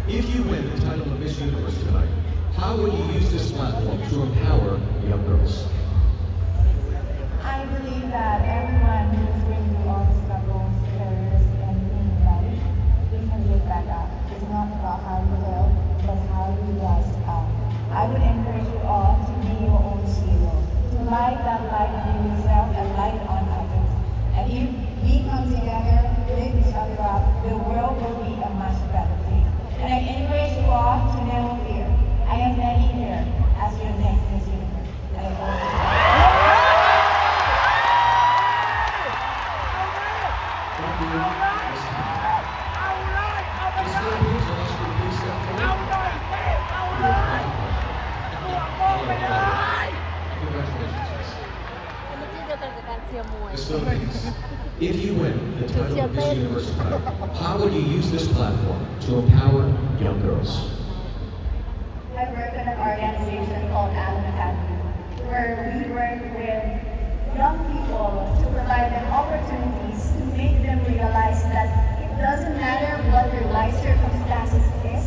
If you win the title of Miss Universe tonight, how would you use this platform to empower young girls? I believe that everyone who's going through all the struggles, failures, and in life, they can get back up. It's not about how you fail, but how you rise up. I would encourage you all to be your own hero, to light that light in yourself and light on others. And if we come together, lift each other up, the world will be a much better place. And I encourage you all to never fear. I am ready here as your next Miss Universe. And I hope you Thank you. Miss Karen. Miss Philippines, I'll ask you to please step forward. Congratulations, Miss Philippines. If you win the title of Miss Universe tonight, how would you use this platform to empower young girls? I work in an organization called Allen Academy, where we work with young people to provide them opportunities to make them realize that it doesn't matter what your life circumstances is,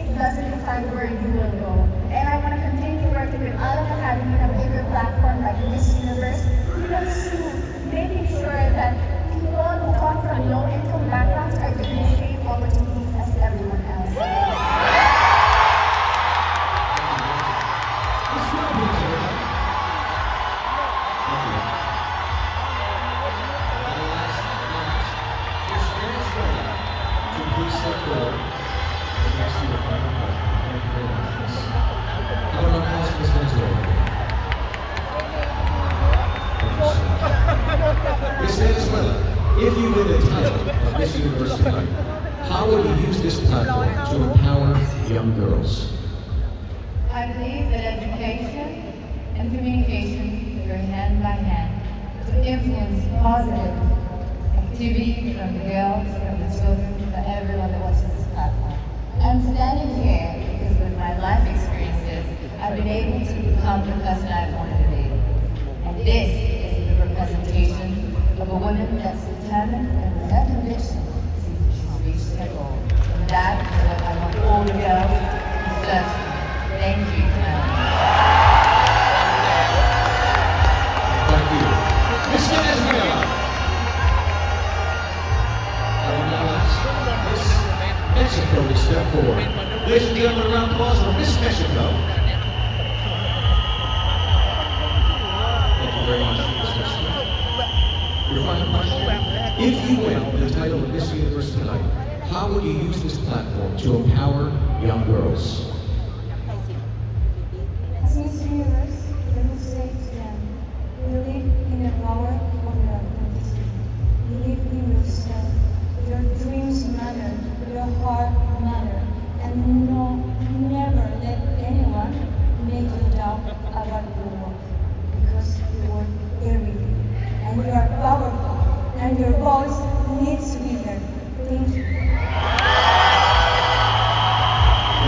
it doesn't define where you will go. And I want to continue working with Allen Academy on a bigger platform like Miss Universe, even soon, making sure that people who come from low-income backgrounds are given the same opportunities as everyone else. Miss Philippines, everybody. Thank you. And last, Miss Venezuela, to please step forward and next to your final question. Thank you very much, Miss. How about applause for Miss Venezuela? Thank you so much. Miss Venezuela, if you win the title of Miss Universe tonight, how would you use this platform to empower young girls? I believe that education and communication go hand by hand to influence positive activity from the girls, from the children, from everyone that watches this platform. I'm standing here because with my life experiences, I've been able to become the person I wanted to be. And this is the representation of a woman that's determined and with her conviction sees that she's reached her goal. And that is what I want all the girls to search for. Thank you, Melanie. Thank you. Miss Venezuela. I will now ask Miss Mexico to step forward. Ladies and gentlemen, a round of applause for Miss Mexico. Thank you very much, Miss Mexico. Your final question. If you win the title of Miss Universe tonight, how would you use this platform to empower young girls? As Miss Universe, I will say to them, believe in the power of your authenticity. Believe in yourself. Your dreams matter. Your heart matter. And no, never let anyone make you doubt about your worth. Because you worth everything. And you are powerful. And your voice needs to be heard. Thank you.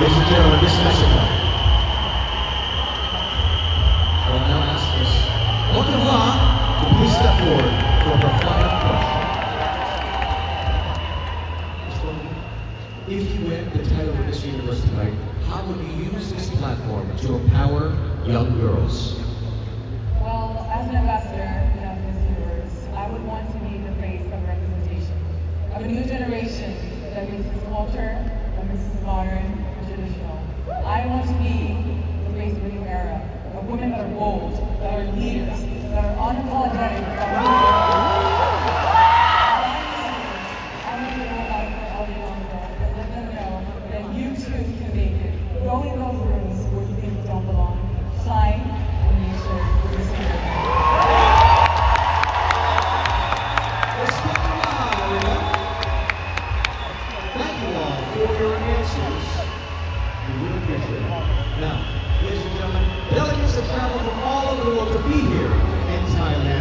Ladies and gentlemen, Miss Mexico. I will now ask Miss Montevla to please step forward for her final question. Miss Montevla, if you win the title of Miss Universe tonight, how would you use this platform to empower young girls? Well, as an ambassador of Miss Universe, I would want to be the face of representation of a new generation that mixes culture, that mixes modern and traditional. I want to be the face of a new era, of women that are bold, that are leaders, that are unapologetic about who they are. I want to be able to for all the young girls and let them know that you too can make it. Go in those rooms where you think you don't belong. Shine and make sure you're receiving. Let's give them a round, everyone. Thank you all for your answers. We really appreciate it. Now, ladies and gentlemen, delegates have traveled from all over the world to be here